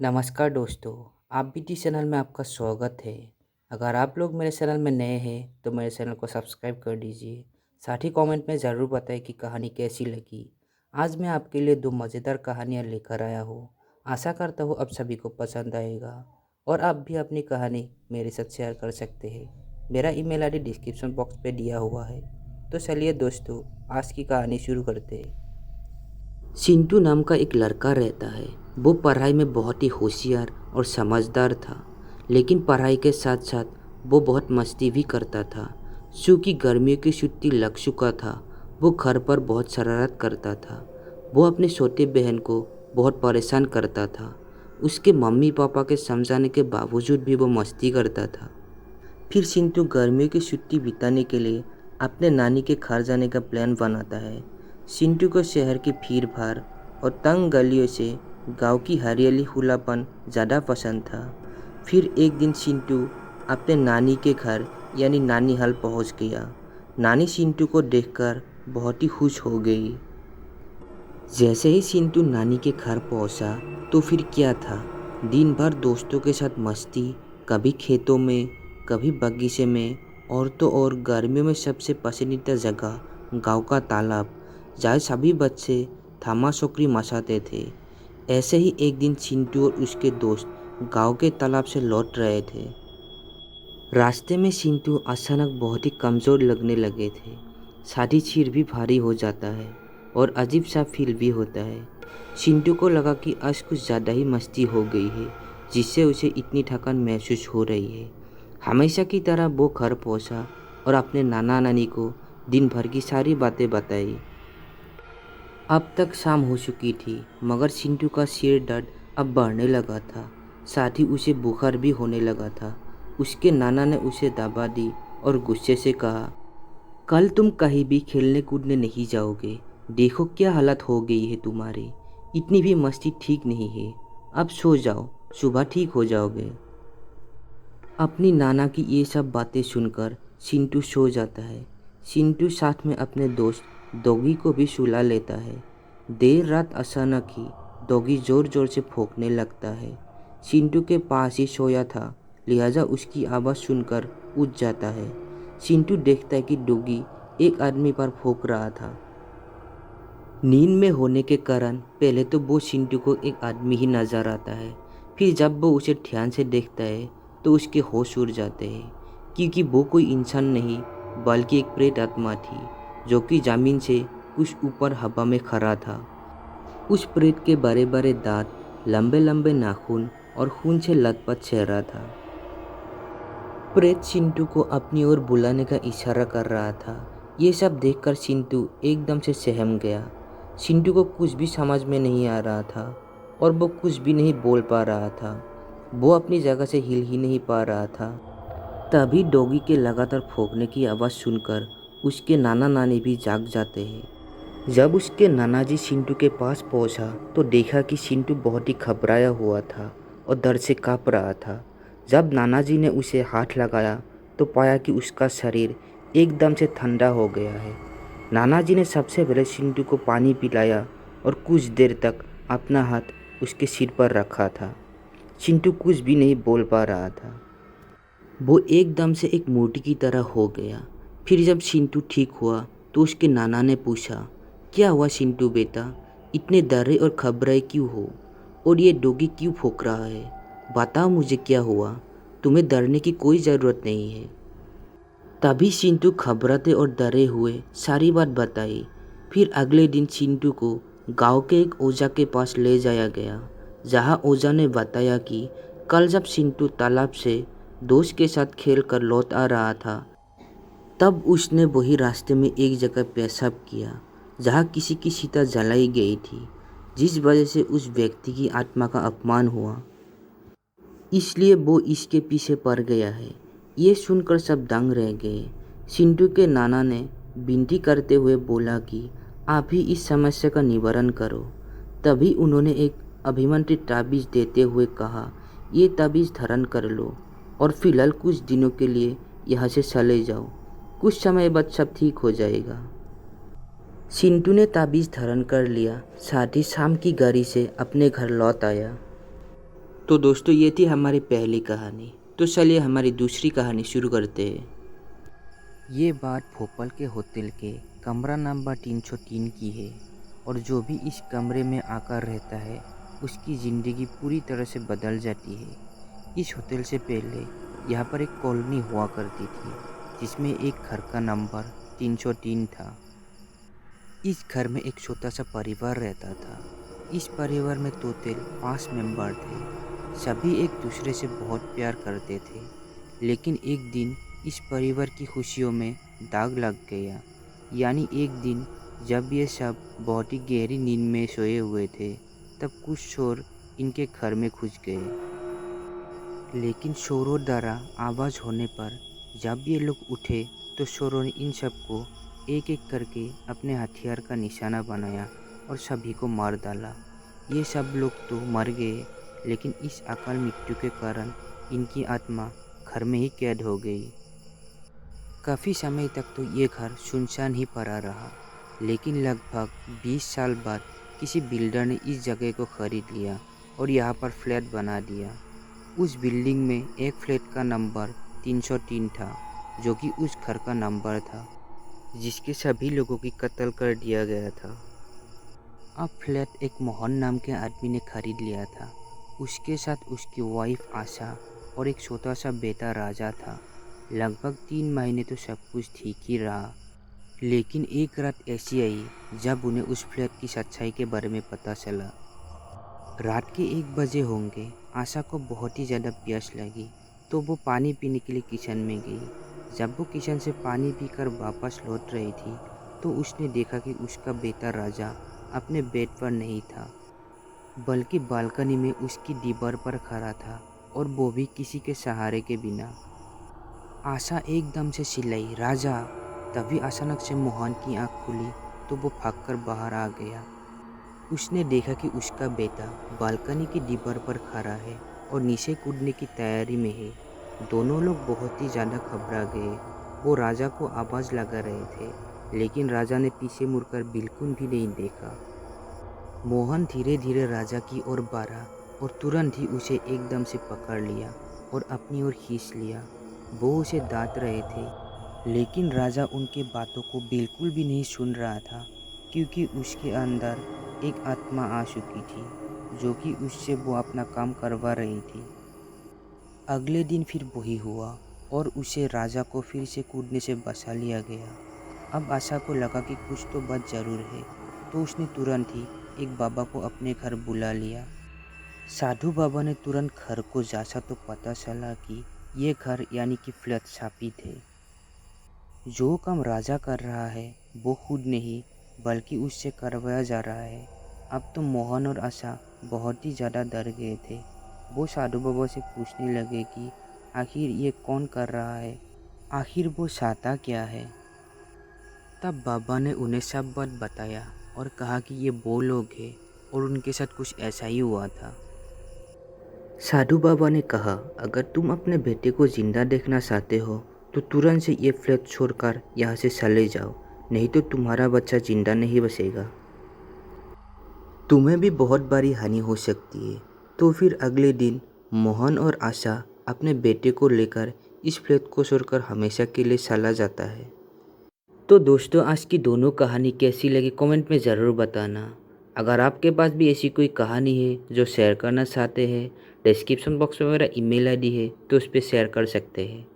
नमस्कार दोस्तों, आप बीटी चैनल में आपका स्वागत है। अगर आप लोग मेरे चैनल में नए हैं तो मेरे चैनल को सब्सक्राइब कर दीजिए। साथ ही कमेंट में ज़रूर बताएं कि कहानी कैसी लगी। आज मैं आपके लिए दो मज़ेदार कहानियाँ लेकर आया हूँ। आशा करता हूँ आप सभी को पसंद आएगा और आप भी अपनी कहानी मेरे साथ शेयर कर सकते हैं। मेरा ईमेल आईडी डिस्क्रिप्शन बॉक्स पे दिया हुआ है। तो चलिए दोस्तों, आज की कहानी शुरू करते हैं। चिंटू नाम का एक लड़का रहता है। वो पढ़ाई में बहुत ही होशियार और समझदार था, लेकिन पढ़ाई के साथ साथ वो बहुत मस्ती भी करता था। क्योंकि गर्मियों की छुट्टी लग चुका था, वो घर पर बहुत शरारत करता था। वो अपने छोटे बहन को बहुत परेशान करता था। उसके मम्मी पापा के समझाने के बावजूद भी वो मस्ती करता था। फिर चिंटू गर्मियों की छुट्टी बिताने के लिए अपने नानी के घर जाने का प्लान बनाता है। चिंटू को शहर की भीड़ भाड़ और तंग गलियों से गांव की हरियाली खुलापन ज़्यादा पसंद था। फिर एक दिन चिंटू अपने नानी के घर यानी नानीहाल पहुंच गया। नानी चिंटू को देखकर बहुत ही खुश हो गई। जैसे ही चिंटू नानी के घर पहुंचा तो फिर क्या था, दिन भर दोस्तों के साथ मस्ती, कभी खेतों में, कभी बगीचे में, और तो और गर्मियों में सबसे पसंदीदा जगह गांव का तालाब, जहाँ सभी बच्चे थामाशोकरी मचाते थे। ऐसे ही एक दिन चिंटू और उसके दोस्त गांव के तालाब से लौट रहे थे। रास्ते में चिंटू अचानक बहुत ही कमज़ोर लगने लगे थे। सारी चीर भी भारी हो जाता है और अजीब सा फील भी होता है। चिंटू को लगा कि आज कुछ ज़्यादा ही मस्ती हो गई है, जिससे उसे इतनी थकान महसूस हो रही है। हमेशा की तरह वो घर पहुंचा और अपने नाना नानी को दिन भर की सारी बातें बताई। अब तक शाम हो चुकी थी, मगर चिंटू का सिर दर्द अब बढ़ने लगा था। साथ ही उसे बुखार भी होने लगा था। उसके नाना ने उसे दवा दी और गुस्से से कहा, कल तुम कहीं भी खेलने कूदने नहीं जाओगे। देखो क्या हालत हो गई है तुम्हारी। इतनी भी मस्ती ठीक नहीं है। अब सो जाओ, सुबह ठीक हो जाओगे। अपनी नाना की ये सब बातें सुनकर चिंटू सो जाता है। चिंटू साथ में अपने दोस्त डॉगी को भी सुला लेता है। देर रात अचानक ही डॉगी ज़ोर ज़ोर से भौंकने लगता है। चिंटू के पास ही सोया था, लिहाजा उसकी आवाज़ सुनकर उठ जाता है। चिंटू देखता है कि डॉगी एक आदमी पर भौंक रहा था। नींद में होने के कारण पहले तो वो चिंटू को एक आदमी ही नजर आता है। फिर जब वो उसे ध्यान से देखता है तो उसके होश उड़ जाते हैं, क्योंकि वो कोई इंसान नहीं बल्कि एक प्रेत आत्मा थी, जो कि जमीन से कुछ ऊपर हवा में खड़ा था। उस प्रेत के बड़े बड़े दांत, लंबे लंबे नाखून और खून से लथपथ चेहरा था। प्रेत चिंटू को अपनी ओर बुलाने का इशारा कर रहा था। ये सब देखकर चिंटू एकदम से सहम गया। चिंटू को कुछ भी समझ में नहीं आ रहा था और वो कुछ भी नहीं बोल पा रहा था। वो अपनी जगह से हिल ही नहीं पा रहा था। तभी डॉगी के लगातार भौंकने की आवाज़ सुनकर उसके नाना नानी भी जाग जाते हैं। जब उसके नाना जी चिंटू के पास पहुंचा तो देखा कि चिंटू बहुत ही घबराया हुआ था और डर से काँप रहा था। जब नाना जी ने उसे हाथ लगाया तो पाया कि उसका शरीर एकदम से ठंडा हो गया है। नाना जी ने सबसे पहले चिंटू को पानी पिलाया और कुछ देर तक अपना हाथ उसके सिर पर रखा था। चिंटू कुछ भी नहीं बोल पा रहा था। वो एकदम से एक मूर्ति की तरह हो गया। फिर जब चिंटू ठीक हुआ तो उसके नाना ने पूछा, क्या हुआ चिंटू बेटा, इतने डरे और घबराए क्यों हो, और ये डॉगी क्यों भौंक रहा है? बताओ मुझे क्या हुआ। तुम्हें डरने की कोई ज़रूरत नहीं है। तभी चिंटू घबराते और डरे हुए सारी बात बताई। फिर अगले दिन चिंटू को गांव के एक ओझा के पास ले जाया गया, जहां ओझा ने बताया कि कल जब चिंटू तालाब से दोस्त के साथ खेल कर लौट आ रहा था, तब उसने वही रास्ते में एक जगह पेशाब किया जहां किसी की चिता जलाई गई थी, जिस वजह से उस व्यक्ति की आत्मा का अपमान हुआ। इसलिए वो इसके पीछे पड़ गया है। ये सुनकर सब दंग रह गए। चिंटू के नाना ने विनती करते हुए बोला कि आप ही इस समस्या का निवारण करो। तभी उन्होंने एक अभिमंत्रित ताबीज़ देते हुए कहा, ये ताबीज़ धारण कर लो और फिलहाल कुछ दिनों के लिए यहाँ से चले जाओ। कुछ समय बाद सब ठीक हो जाएगा। चिंटू ने ताबीज़ धारण कर लिया, साथ ही शाम की गाड़ी से अपने घर लौट आया। तो दोस्तों ये थी हमारी पहली कहानी। तो चलिए हमारी दूसरी कहानी शुरू करते हैं। ये बात भोपाल के होटल के कमरा नंबर 303 की है और जो भी इस कमरे में आकर रहता है उसकी ज़िंदगी पूरी तरह से बदल जाती है। इस होटल से पहले यहाँ पर एक कॉलोनी हुआ करती थी जिसमें एक घर का नंबर 303 था। इस घर में एक छोटा सा परिवार रहता था। इस परिवार में टोटल 5 मेंबर थे। सभी एक दूसरे से बहुत प्यार करते थे। लेकिन एक दिन इस परिवार की खुशियों में दाग लग गया। यानी एक दिन जब ये सब बहुत ही गहरी नींद में सोए हुए थे तब कुछ शोर इनके घर में घुस गए। लेकिन शोरों द्वारा आवाज़ होने पर जब ये लोग उठे तो शोरों ने इन सबको एक एक करके अपने हथियार का निशाना बनाया और सभी को मार डाला। ये सब लोग तो मर गए लेकिन इस अकाल मृत्यु के कारण इनकी आत्मा घर में ही कैद हो गई। काफ़ी समय तक तो ये घर सुनसान ही पड़ा रहा। लेकिन लगभग 20 साल बाद किसी बिल्डर ने इस जगह को खरीद लिया और यहाँ पर फ्लैट बना दिया। उस बिल्डिंग में एक फ्लैट का नंबर 303 था जो कि उस घर का नंबर था जिसके सभी लोगों की कत्ल कर दिया गया था। अब फ्लैट एक मोहन नाम के आदमी ने खरीद लिया था। उसके साथ उसकी वाइफ आशा और एक छोटा सा बेटा राजा था। लगभग 3 महीने तो सब कुछ ठीक ही रहा। लेकिन एक रात ऐसी आई जब उन्हें उस फ्लैट की सच्चाई के बारे में पता चला। रात के 1 बजे होंगे। आशा को बहुत ही ज़्यादा प्यास लगी तो वो पानी पीने के लिए किचन में गई। जब वो किचन से पानी पीकर वापस लौट रही थी तो उसने देखा कि उसका बेटा राजा अपने बेड पर नहीं था बल्कि बालकनी में उसकी दीवार पर खड़ा था और वो भी किसी के सहारे के बिना। आशा एकदम से चिल्लाई, राजा! तभी अचानक से मोहन की आँख खुली तो वो भागकर बाहर आ गया। उसने देखा कि उसका बेटा बालकनी की दीवार पर खड़ा है और नीचे कूदने की तैयारी में है। दोनों लोग बहुत ही ज़्यादा घबरा गए। वो राजा को आवाज़ लगा रहे थे लेकिन राजा ने पीछे मुड़कर बिल्कुल भी नहीं देखा। मोहन धीरे धीरे राजा की ओर बढ़ा और तुरंत ही उसे एकदम से पकड़ लिया और अपनी ओर खींच लिया। वो उसे डांट रहे थे लेकिन राजा उनके बातों को बिल्कुल भी नहीं सुन रहा था क्योंकि उसके अंदर एक आत्मा आ चुकी थी जो कि उससे वो अपना काम करवा रही थी। अगले दिन फिर वही हुआ और उसे राजा को फिर से कूदने से बचा लिया गया। अब आशा को लगा कि कुछ तो बात ज़रूर है तो उसने तुरंत ही एक बाबा को अपने घर बुला लिया। साधु बाबा ने तुरंत घर को जांचा तो पता चला कि ये घर यानी कि फ्लैट शापित है। जो काम राजा कर रहा है वो खुद नहीं बल्कि उससे करवाया जा रहा है। अब तो मोहन और आशा बहुत ही ज़्यादा डर गए थे। वो साधु बाबा से पूछने लगे कि आखिर ये कौन कर रहा है, आखिर वो चाहता क्या है। तब बाबा ने उन्हें सब बात बताया और कहा कि ये वो लोग हैं और उनके साथ कुछ ऐसा ही हुआ था। साधु बाबा ने कहा, अगर तुम अपने बेटे को जिंदा देखना चाहते हो तो तुरंत से ये फ्लैट छोड़कर यहाँ से चले जाओ, नहीं तो तुम्हारा बच्चा जिंदा नहीं बचेगा। तुम्हें भी बहुत बड़ी हानि हो सकती है। तो फिर अगले दिन मोहन और आशा अपने बेटे को लेकर इस फ्लैट को छोड़कर हमेशा के लिए चला जाता है। तो दोस्तों आज की दोनों कहानी कैसी लगी कमेंट में ज़रूर बताना। अगर आपके पास भी ऐसी कोई कहानी है जो शेयर करना चाहते हैं, डिस्क्रिप्शन बॉक्स में मेरा ईमेल आईडी है तो उस पर शेयर कर सकते हैं।